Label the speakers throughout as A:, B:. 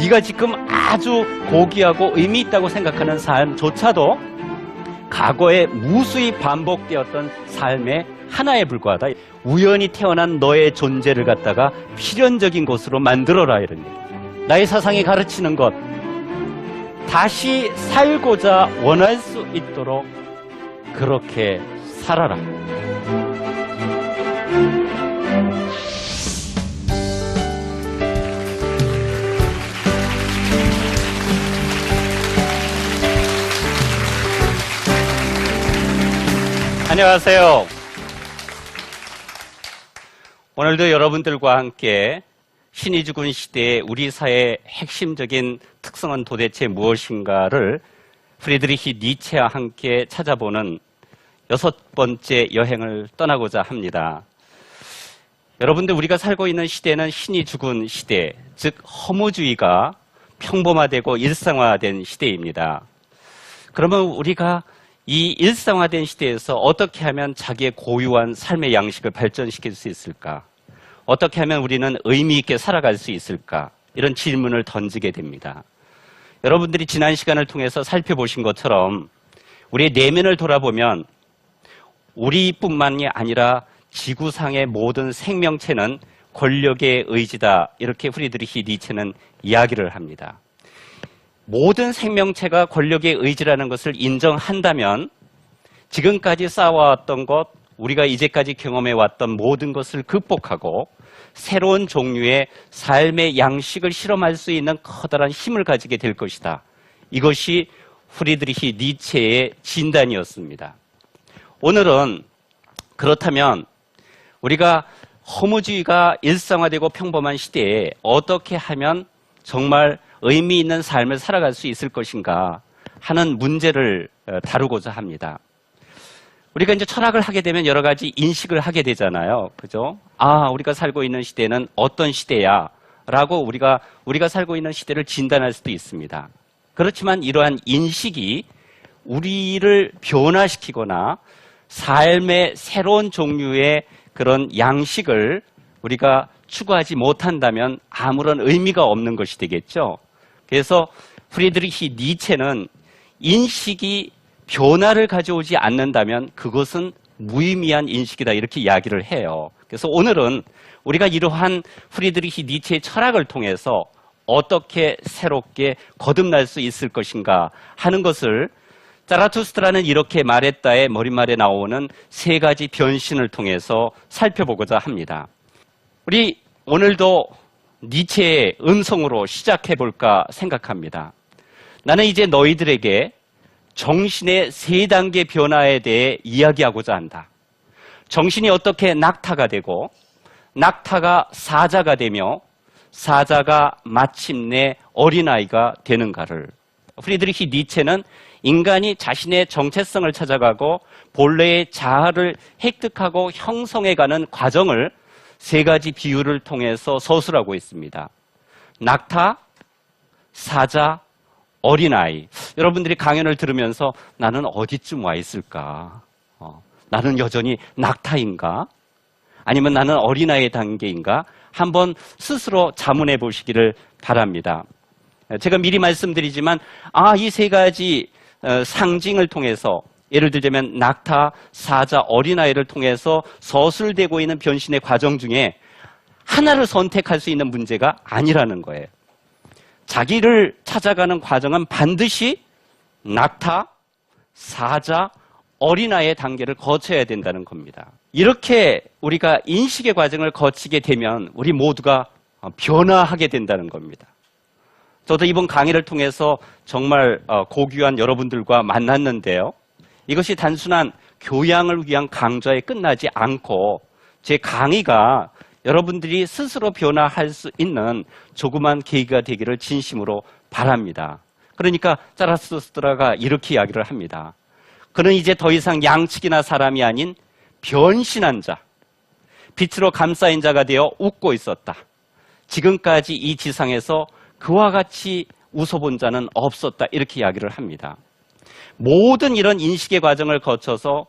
A: 네가 지금 아주 고귀하고 의미 있다고 생각하는 삶조차도 과거에 무수히 반복되었던 삶의 하나에 불과하다. 우연히 태어난 너의 존재를 갖다가 필연적인 것으로 만들어라, 이런 얘기. 나의 사상이 가르치는 것, 다시 살고자 원할 수 있도록 그렇게 살아라. 안녕하세요. 오늘도 여러분들과 함께 신이 죽은 시대의 우리 사회의 핵심적인 특성은 도대체 무엇인가를 프리드리히 니체와 함께 찾아보는 6번째 여행을 떠나고자 합니다. 여러분들, 우리가 살고 있는 시대는 신이 죽은 시대, 즉 허무주의가 평범화되고 일상화된 시대입니다. 그러면 우리가 이 일상화된 시대에서 어떻게 하면 자기의 고유한 삶의 양식을 발전시킬 수 있을까? 어떻게 하면 우리는 의미 있게 살아갈 수 있을까? 이런 질문을 던지게 됩니다. 여러분들이 지난 시간을 통해서 살펴보신 것처럼 우리의 내면을 돌아보면 우리뿐만이 아니라 지구상의 모든 생명체는 권력의 의지다, 이렇게 프리드리히 니체는 이야기를 합니다. 모든 생명체가 권력의 의지라는 것을 인정한다면 지금까지 쌓아왔던 것, 우리가 이제까지 경험해왔던 모든 것을 극복하고 새로운 종류의 삶의 양식을 실험할 수 있는 커다란 힘을 가지게 될 것이다. 이것이 프리드리히 니체의 진단이었습니다. 오늘은 그렇다면 우리가 허무주의가 일상화되고 평범한 시대에 어떻게 하면 정말 의미 있는 삶을 살아갈 수 있을 것인가 하는 문제를 다루고자 합니다. 우리가 이제 철학을 하게 되면 여러 가지 인식을 하게 되잖아요. 그죠? 아, 우리가 살고 있는 시대는 어떤 시대야? 라고 우리가 살고 있는 시대를 진단할 수도 있습니다. 그렇지만 이러한 인식이 우리를 변화시키거나 삶의 새로운 종류의 그런 양식을 우리가 추구하지 못한다면 아무런 의미가 없는 것이 되겠죠. 그래서 프리드리히 니체는 인식이 변화를 가져오지 않는다면 그것은 무의미한 인식이다, 이렇게 이야기를 해요. 그래서 오늘은 우리가 이러한 프리드리히 니체의 철학을 통해서 어떻게 새롭게 거듭날 수 있을 것인가 하는 것을 자라투스트라는 이렇게 말했다의 머릿말에 나오는 3가지 변신을 통해서 살펴보고자 합니다. 우리 오늘도 니체의 음성으로 시작해볼까 생각합니다. 나는 이제 너희들에게 정신의 3단계 변화에 대해 이야기하고자 한다. 정신이 어떻게 낙타가 되고 낙타가 사자가 되며 사자가 마침내 어린아이가 되는가를. 프리드리히 니체는 인간이 자신의 정체성을 찾아가고 본래의 자아를 획득하고 형성해가는 과정을 3가지 비유를 통해서 서술하고 있습니다. 낙타, 사자, 어린아이. 여러분들이 강연을 들으면서 나는 어디쯤 와 있을까? 나는 여전히 낙타인가? 아니면 나는 어린아이의 단계인가? 한번 스스로 자문해 보시기를 바랍니다. 제가 미리 말씀드리지만 이 3가지 상징을 통해서, 예를 들자면 낙타, 사자, 어린아이를 통해서 서술되고 있는 변신의 과정 중에 하나를 선택할 수 있는 문제가 아니라는 거예요. 자기를 찾아가는 과정은 반드시 낙타, 사자, 어린아이의 단계를 거쳐야 된다는 겁니다. 이렇게 우리가 인식의 과정을 거치게 되면 우리 모두가 변화하게 된다는 겁니다. 저도 이번 강의를 통해서 정말 고귀한 여러분들과 만났는데요. 이것이 단순한 교양을 위한 강좌에 끝나지 않고 제 강의가 여러분들이 스스로 변화할 수 있는 조그만 계기가 되기를 진심으로 바랍니다. 그러니까 자라투스트라가 이렇게 이야기를 합니다. 그는 이제 더 이상 양측이나 사람이 아닌 변신한 자, 빛으로 감싸인 자가 되어 웃고 있었다. 지금까지 이 지상에서 그와 같이 웃어본 자는 없었다, 이렇게 이야기를 합니다. 모든 이런 인식의 과정을 거쳐서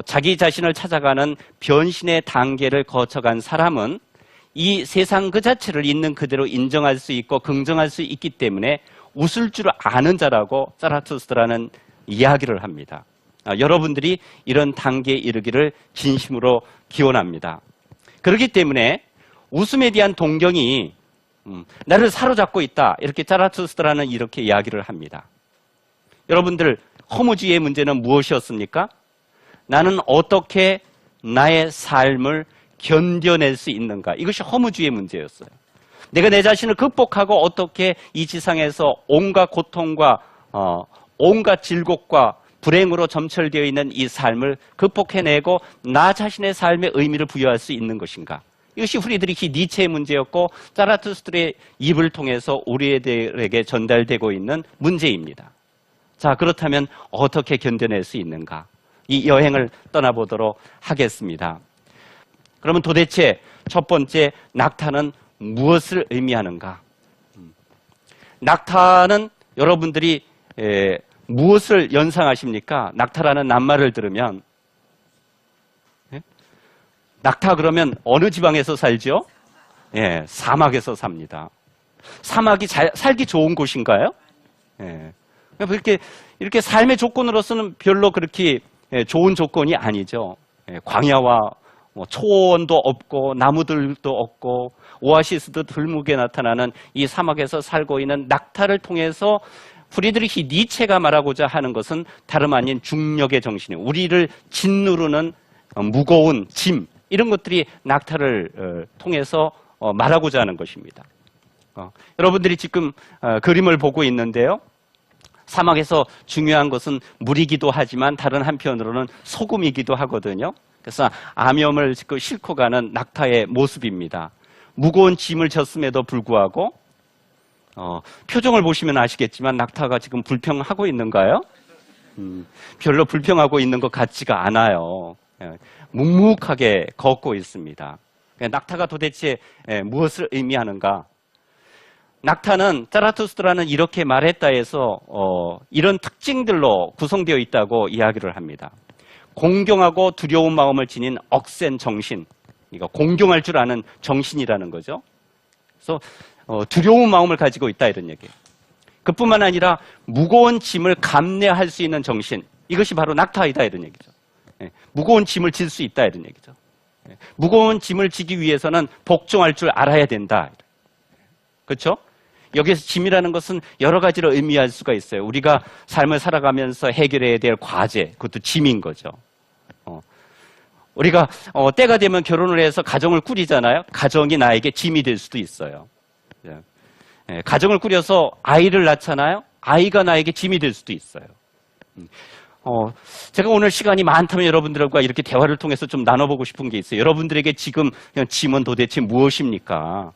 A: 자기 자신을 찾아가는 변신의 단계를 거쳐간 사람은 이 세상 그 자체를 있는 그대로 인정할 수 있고 긍정할 수 있기 때문에 웃을 줄 아는 자라고 자라투스트라는 이야기를 합니다. 여러분들이 이런 단계에 이르기를 진심으로 기원합니다. 그렇기 때문에 웃음에 대한 동경이 나를 사로잡고 있다. 이렇게 자라투스트라는 이렇게 이야기를 합니다. 여러분들 허무주의의 문제는 무엇이었습니까? 나는 어떻게 나의 삶을 견뎌낼 수 있는가? 이것이 허무주의의 문제였어요. 내가 내 자신을 극복하고 어떻게 이 지상에서 온갖 고통과 온갖 질곡과 불행으로 점철되어 있는 이 삶을 극복해내고 나 자신의 삶에 의미를 부여할 수 있는 것인가? 이것이 프리드리히 니체의 문제였고 자라투스트의 입을 통해서 우리들에게 전달되고 있는 문제입니다. 자, 그렇다면 어떻게 견뎌낼 수 있는가? 이 여행을 떠나보도록 하겠습니다. 그러면 도대체 첫 번째 낙타는 무엇을 의미하는가? 낙타는 여러분들이 무엇을 연상하십니까? 낙타라는 낱말을 들으면 낙타 그러면 어느 지방에서 살죠? 예, 사막에서 삽니다. 사막이 살기 좋은 곳인가요? 예. 이렇게 삶의 조건으로서는 별로 그렇게 좋은 조건이 아니죠. 예, 광야와 초원도 없고 나무들도 없고 오아시스도 드물게 나타나는 이 사막에서 살고 있는 낙타를 통해서 프리드리히 니체가 말하고자 하는 것은 다름 아닌 중력의 정신이에요. 우리를 짓누르는 무거운 짐, 이런 것들이 낙타를 통해서 말하고자 하는 것입니다. 여러분들이 지금 그림을 보고 있는데요. 사막에서 중요한 것은 물이기도 하지만 다른 한편으로는 소금이기도 하거든요. 그래서 암염을 싣고 가는 낙타의 모습입니다. 무거운 짐을 졌음에도 불구하고 표정을 보시면 아시겠지만 낙타가 지금 불평하고 있는가요? 별로 불평하고 있는 것 같지가 않아요. 묵묵하게 걷고 있습니다. 낙타가 도대체 무엇을 의미하는가? 낙타는 자라투스트라는 이렇게 말했다 해서 이런 특징들로 구성되어 있다고 이야기를 합니다. 공경하고 두려운 마음을 지닌 억센 정신, 그러니까 공경할 줄 아는 정신이라는 거죠. 그래서 두려운 마음을 가지고 있다 이런 얘기예요. 그뿐만 아니라 무거운 짐을 감내할 수 있는 정신, 이것이 바로 낙타이다 이런 얘기죠. 무거운 짐을 질 수 있다 이런 얘기죠. 무거운 짐을 지기 위해서는 복종할 줄 알아야 된다. 그렇죠? 여기서 짐이라는 것은 여러 가지로 의미할 수가 있어요. 우리가 삶을 살아가면서 해결해야 될 과제, 그것도 짐인 거죠. 우리가 때가 되면 결혼을 해서 가정을 꾸리잖아요. 가정이 나에게 짐이 될 수도 있어요. 가정을 꾸려서 아이를 낳잖아요. 아이가 나에게 짐이 될 수도 있어요. 제가 오늘 시간이 많다면 여러분들과 이렇게 대화를 통해서 좀 나눠보고 싶은 게 있어요. 여러분들에게 지금 짐은 도대체 무엇입니까?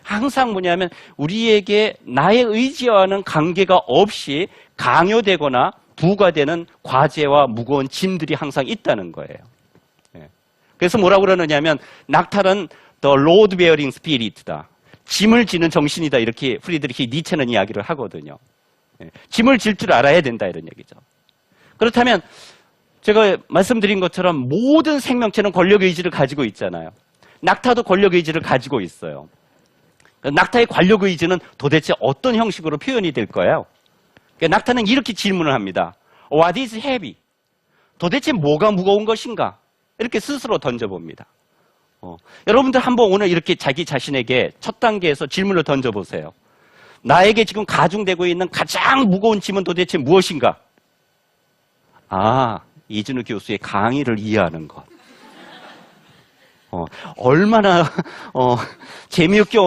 A: 항상 뭐냐면 우리에게 나의 의지와는 관계가 없이 강요되거나 부과되는 과제와 무거운 짐들이 항상 있다는 거예요. 그래서 뭐라고 그러느냐면 낙타는 the load bearing spirit다. 짐을 지는 정신이다. 이렇게 프리드리히 니체는 이야기를 하거든요. 짐을 질 줄 알아야 된다 이런 얘기죠. 그렇다면 제가 말씀드린 것처럼 모든 생명체는 권력의지를 가지고 있잖아요. 낙타도 권력의지를 가지고 있어요. 낙타의 권력의지는 도대체 어떤 형식으로 표현이 될 거예요? 낙타는 이렇게 질문을 합니다. What is heavy? 도대체 뭐가 무거운 것인가? 이렇게 스스로 던져봅니다. 여러분들 한번 오늘 이렇게 자기 자신에게 첫 단계에서 질문을 던져보세요. 나에게 지금 가중되고 있는 가장 무거운 짐은 도대체 무엇인가? 이준우 교수의 강의를 이해하는 것. 얼마나 재미있게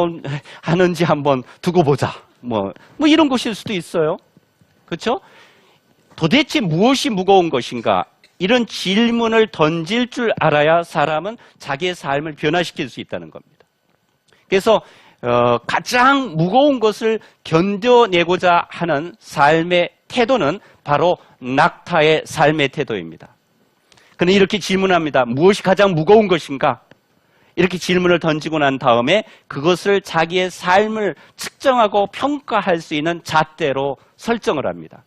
A: 하는지 한번 두고 보자. 뭐 이런 것일 수도 있어요. 그렇죠? 도대체 무엇이 무거운 것인가? 이런 질문을 던질 줄 알아야 사람은 자기의 삶을 변화시킬 수 있다는 겁니다. 그래서 가장 무거운 것을 견뎌내고자 하는 삶의 태도는 바로 낙타의 삶의 태도입니다. 그는 이렇게 질문합니다. 무엇이 가장 무거운 것인가? 이렇게 질문을 던지고 난 다음에 그것을 자기의 삶을 측정하고 평가할 수 있는 잣대로 설정을 합니다.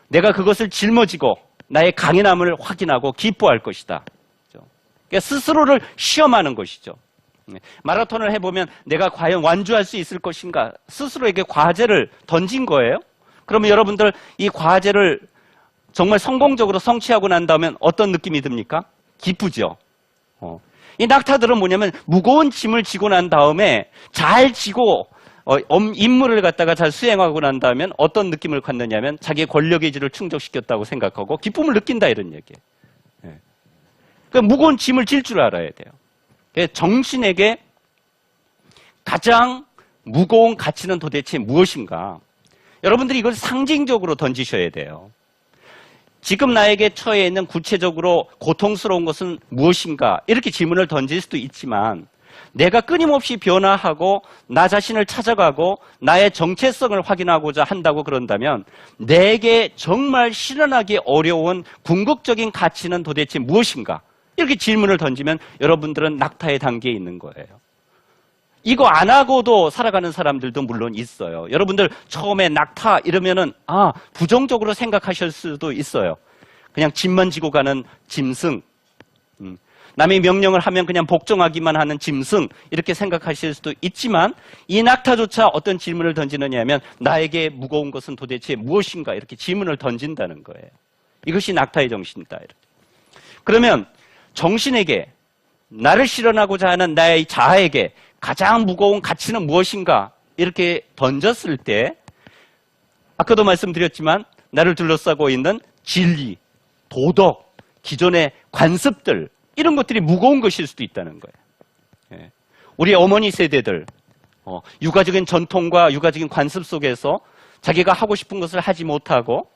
A: 내가 그것을 짊어지고 나의 강인함을 확인하고 기뻐할 것이다. 그러니까 스스로를 시험하는 것이죠. 마라톤을 해보면 내가 과연 완주할 수 있을 것인가 스스로에게 과제를 던진 거예요. 그러면 여러분들 이 과제를 정말 성공적으로 성취하고 난 다음에 어떤 느낌이 듭니까? 기쁘죠. 이 낙타들은 뭐냐면 무거운 짐을 지고 난 다음에 잘 지고 임무를 갖다가 잘 수행하고 난 다음에 어떤 느낌을 갖느냐면 자기의 권력의지를 충족시켰다고 생각하고 기쁨을 느낀다 이런 얘기예요. 그러니까 무거운 짐을 질 줄 알아야 돼요. 정신에게 가장 무거운 가치는 도대체 무엇인가? 여러분들이 이걸 상징적으로 던지셔야 돼요. 지금 나에게 처해 있는 구체적으로 고통스러운 것은 무엇인가? 이렇게 질문을 던질 수도 있지만 내가 끊임없이 변화하고 나 자신을 찾아가고 나의 정체성을 확인하고자 한다고 그런다면 내게 정말 실현하기 어려운 궁극적인 가치는 도대체 무엇인가? 이렇게 질문을 던지면 여러분들은 낙타의 단계에 있는 거예요. 이거 안 하고도 살아가는 사람들도 물론 있어요. 여러분들 처음에 낙타 이러면은 부정적으로 생각하실 수도 있어요. 그냥 짐만 지고 가는 짐승. 남의 명령을 하면 그냥 복종하기만 하는 짐승 이렇게 생각하실 수도 있지만 이 낙타조차 어떤 질문을 던지느냐 하면 나에게 무거운 것은 도대체 무엇인가 이렇게 질문을 던진다는 거예요. 이것이 낙타의 정신이다. 이렇게. 그러면 정신에게 나를 실현하고자 하는 나의 자아에게 가장 무거운 가치는 무엇인가 이렇게 던졌을 때 아까도 말씀드렸지만 나를 둘러싸고 있는 진리, 도덕, 기존의 관습들 이런 것들이 무거운 것일 수도 있다는 거예요. 우리 어머니 세대들 육아적인 전통과 육아적인 관습 속에서 자기가 하고 싶은 것을 하지 못하고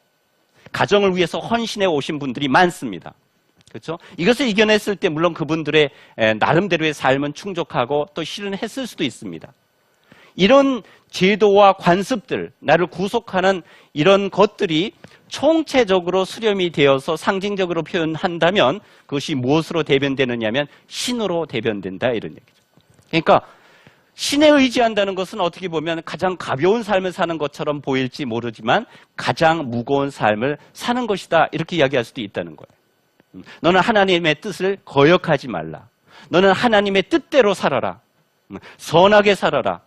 A: 가정을 위해서 헌신해 오신 분들이 많습니다. 그렇죠? 이것을 이겨냈을 때 물론 그분들의 나름대로의 삶은 충족하고 또 실현했을 수도 있습니다. 이런 제도와 관습들, 나를 구속하는 이런 것들이 총체적으로 수렴이 되어서 상징적으로 표현한다면 그것이 무엇으로 대변되느냐면 신으로 대변된다 이런 얘기죠. 그러니까 신에 의지한다는 것은 어떻게 보면 가장 가벼운 삶을 사는 것처럼 보일지 모르지만 가장 무거운 삶을 사는 것이다 이렇게 이야기할 수도 있다는 거예요. 너는 하나님의 뜻을 거역하지 말라. 너는 하나님의 뜻대로 살아라. 선하게 살아라.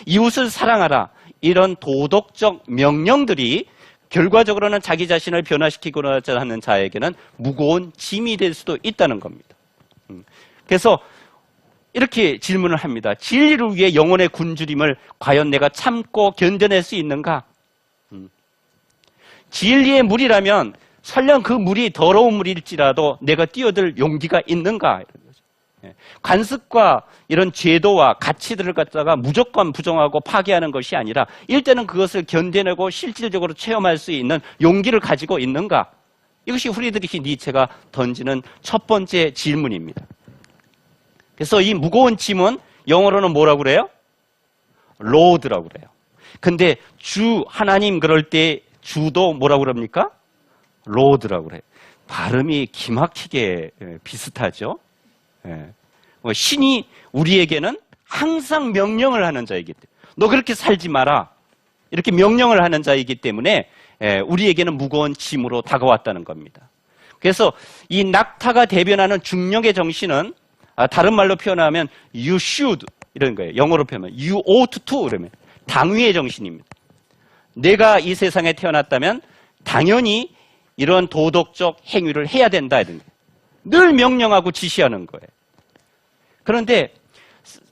A: 이웃을 사랑하라. 이런 도덕적 명령들이 결과적으로는 자기 자신을 변화시키고자 하는 자에게는 무거운 짐이 될 수도 있다는 겁니다. 그래서 이렇게 질문을 합니다. 진리를 위해 영혼의 굶주림을 과연 내가 참고 견뎌낼 수 있는가? 진리의 물이라면 설령 그 물이 더러운 물일지라도 내가 뛰어들 용기가 있는가? 이런 거죠. 관습과 이런 제도와 가치들을 갖다가 무조건 부정하고 파괴하는 것이 아니라 일단은 그것을 견뎌내고 실질적으로 체험할 수 있는 용기를 가지고 있는가? 이것이 프리드리히 니체가 던지는 첫 번째 질문입니다. 그래서 이 무거운 짐은 영어로는 뭐라고 그래요? 로드라고 그래요. 근데 주 하나님 그럴 때 주도 뭐라고 그럽니까? 로드라고 그래요. 발음이 기막히게 비슷하죠. 신이 우리에게는 항상 명령을 하는 자이기 때문에 너 그렇게 살지 마라 이렇게 명령을 하는 자이기 때문에 우리에게는 무거운 짐으로 다가왔다는 겁니다. 그래서 이 낙타가 대변하는 중력의 정신은 다른 말로 표현하면 you should 이런 거예요. 영어로 표현하면 you ought to 그러면 당위의 정신입니다. 내가 이 세상에 태어났다면 당연히 이런 도덕적 행위를 해야 된다 이런 거예요. 늘 명령하고 지시하는 거예요. 그런데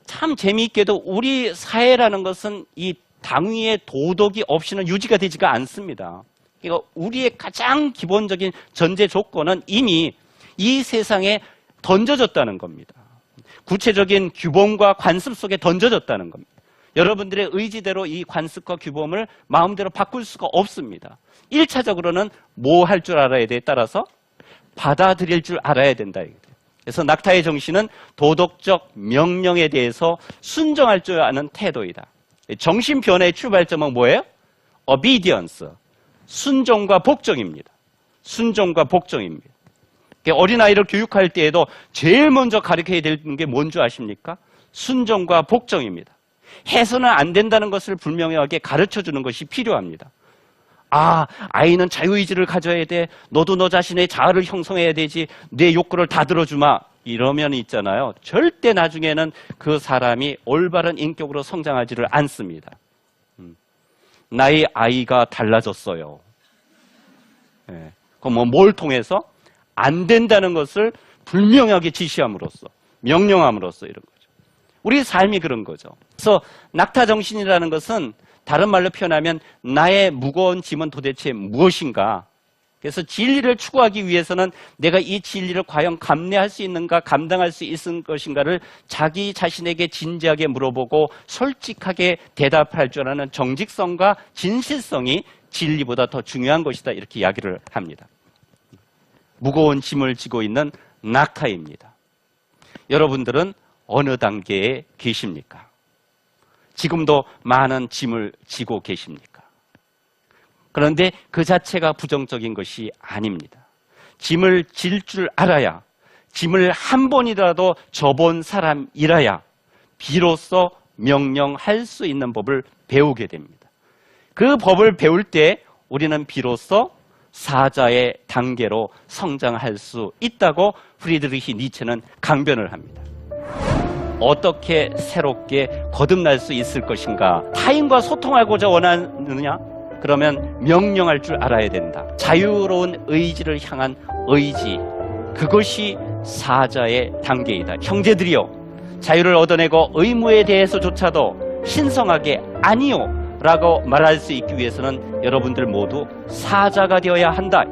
A: 참 재미있게도 우리 사회라는 것은 이 당위의 도덕이 없이는 유지가 되지가 않습니다. 그러니까 우리의 가장 기본적인 전제 조건은 이미 이 세상에 던져졌다는 겁니다. 구체적인 규범과 관습 속에 던져졌다는 겁니다. 여러분들의 의지대로 이 관습과 규범을 마음대로 바꿀 수가 없습니다. 1차적으로는 뭐 할 줄 알아야 돼 따라서 받아들일 줄 알아야 된다. 그래서 낙타의 정신은 도덕적 명령에 대해서 순종할 줄 아는 태도이다. 정신 변화의 출발점은 뭐예요? obedience, 순종과 복종입니다. 순종과 복종입니다. 어린아이를 교육할 때에도 제일 먼저 가르쳐야 되는 게 뭔지 아십니까? 순종과 복종입니다. 해서는 안 된다는 것을 분명하게 가르쳐주는 것이 필요합니다. 아이는 자유의지를 가져야 돼. 너도 너 자신의 자아를 형성해야 되지. 내 욕구를 다 들어주마. 이러면 있잖아요. 절대 나중에는 그 사람이 올바른 인격으로 성장하지를 않습니다. 나의 아이가 달라졌어요. 예. 그럼 뭘 통해서? 안 된다는 것을 분명하게 지시함으로써, 명령함으로써 이런 거죠. 우리 삶이 그런 거죠. 그래서 낙타정신이라는 것은 다른 말로 표현하면 나의 무거운 짐은 도대체 무엇인가? 그래서 진리를 추구하기 위해서는 내가 이 진리를 과연 감내할 수 있는가, 감당할 수 있을 것인가를 자기 자신에게 진지하게 물어보고 솔직하게 대답할 줄 아는 정직성과 진실성이 진리보다 더 중요한 것이다. 이렇게 이야기를 합니다. 무거운 짐을 지고 있는 낙타입니다. 여러분들은 어느 단계에 계십니까? 지금도 많은 짐을 지고 계십니까? 그런데 그 자체가 부정적인 것이 아닙니다. 짐을 질 줄 알아야, 짐을 한 번이라도 져본 사람이라야 비로소 명령할 수 있는 법을 배우게 됩니다. 그 법을 배울 때 우리는 비로소 사자의 단계로 성장할 수 있다고 프리드리히 니체는 강변을 합니다. 어떻게 새롭게 거듭날 수 있을 것인가? 타인과 소통하고자 원하느냐? 그러면 명령할 줄 알아야 된다. 자유로운 의지를 향한 의지, 그것이 사자의 단계이다. 형제들이여, 자유를 얻어내고 의무에 대해서조차도 신성하게 아니요 라고 말할 수 있기 위해서는 여러분들 모두 사자가 되어야 한다.